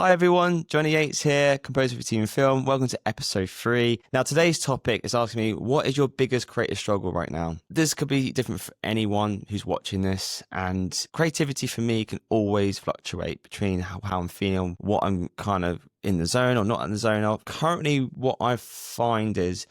Hi everyone, Johnny Yates here, composer for TV and film. Welcome to episode 3. Now today's topic is asking me, what is your biggest creative struggle right now? This could be different for anyone who's watching this, and creativity for me can always fluctuate between how I'm feeling, what I'm kind of in the zone or not in the zone of. Currently, what I find is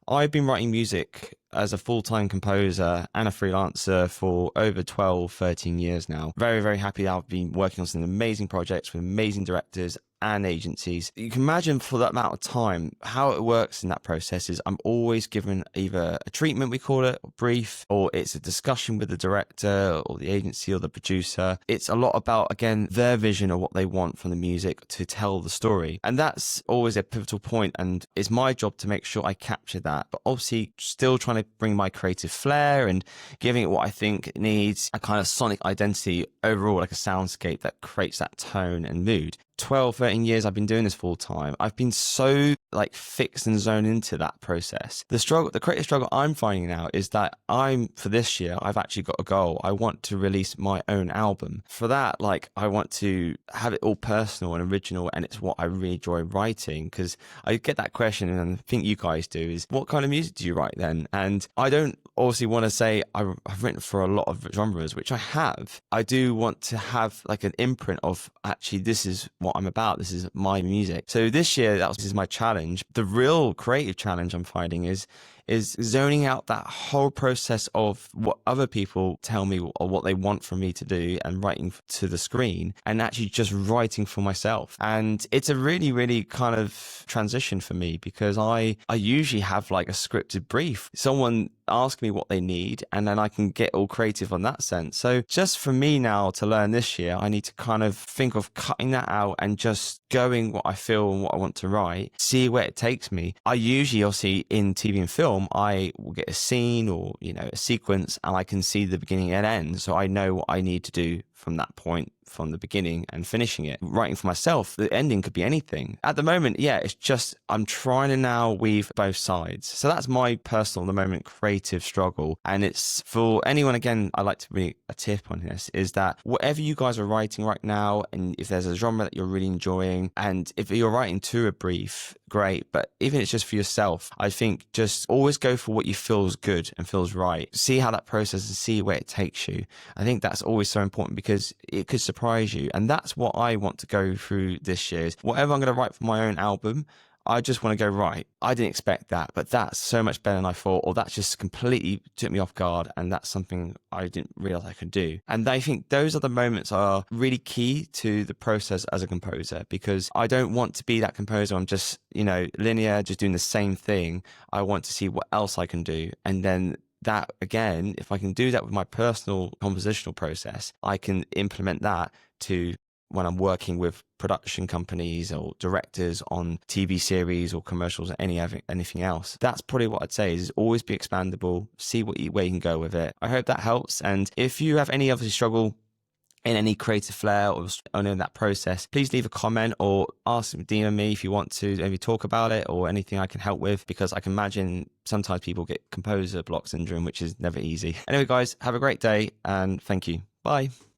I've been writing music as a full-time composer and a freelancer for over 12, 13 years now. Very, very happy that I've been working on some amazing projects with amazing directors and agencies. You can imagine for that amount of time, how it works in that process is I'm always given either a treatment, we call it, or brief, or it's a discussion with the director or the agency or the producer. It's a lot about, again, their vision of what they want from the music to tell the story. And that's always a pivotal point, and it's my job to make sure I capture that, but obviously still trying to bring my creative flair and giving it what I think it needs, a kind of sonic identity overall, like a soundscape that creates that tone and mood. 12, 13 years I've been doing this full time. I've been so fixed and zoned into that process. The creative struggle I'm finding now is that for this year, I've actually got a goal. I want to release my own album. For that, I want to have it all personal and original, and it's what I really enjoy writing, because I get that question, and I think you guys do, is what kind of music do you write then? And I don't obviously want to say I've written for a lot of genres, which I have. I do want to have an imprint of actually this is what I'm about. This is my music. So this year, this is my challenge. The real creative challenge I'm finding is zoning out that whole process of what other people tell me or what they want from me to do and writing to the screen, and actually just writing for myself. And it's a really, really kind of transition for me, because I usually have a scripted brief. Someone asks me what they need, and then I can get all creative on that sense. So just for me now to learn this year, I need to kind of think of cutting that out and just going what I feel and what I want to write, see where it takes me. I usually, obviously, in TV and film, I will get a scene or, a sequence, and I can see the beginning and end. So I know what I need to do from that point, from the beginning and finishing it. Writing for myself, the ending could be anything. At the moment, it's just I'm trying to now weave both sides. So that's my personal, at the moment, creative struggle. And it's for anyone, again, I'd like to be a tip on this, is that whatever you guys are writing right now, and if there's a genre that you're really enjoying, and if you're writing to a brief, great. But even if it's just for yourself, I think just always go for what you feel is good and feels right. See how that process and see where it takes you. I think that's always so important, because it could surprise you. And that's what I want to go through this year, is whatever I'm going to write for my own album, I just want to go, right, I didn't expect that, but that's so much better than I thought, or that just completely took me off guard, and that's something I didn't realize I could do. And I think those are the moments are really key to the process as a composer, because I don't want to be that composer. I'm just, linear, just doing the same thing. I want to see what else I can do. And then that, again, if I can do that with my personal compositional process, I can implement that to when I'm working with production companies or directors on TV series or commercials or anything else. That's probably what I'd say, is always be expandable, see where you can go with it. I hope that helps. And if you have any other struggle in any creative flair or in that process, please leave a comment or DM me if you want to maybe talk about it or anything I can help with, because I can imagine sometimes people get composer block syndrome, which is never easy. Anyway, guys, have a great day, and thank you. Bye.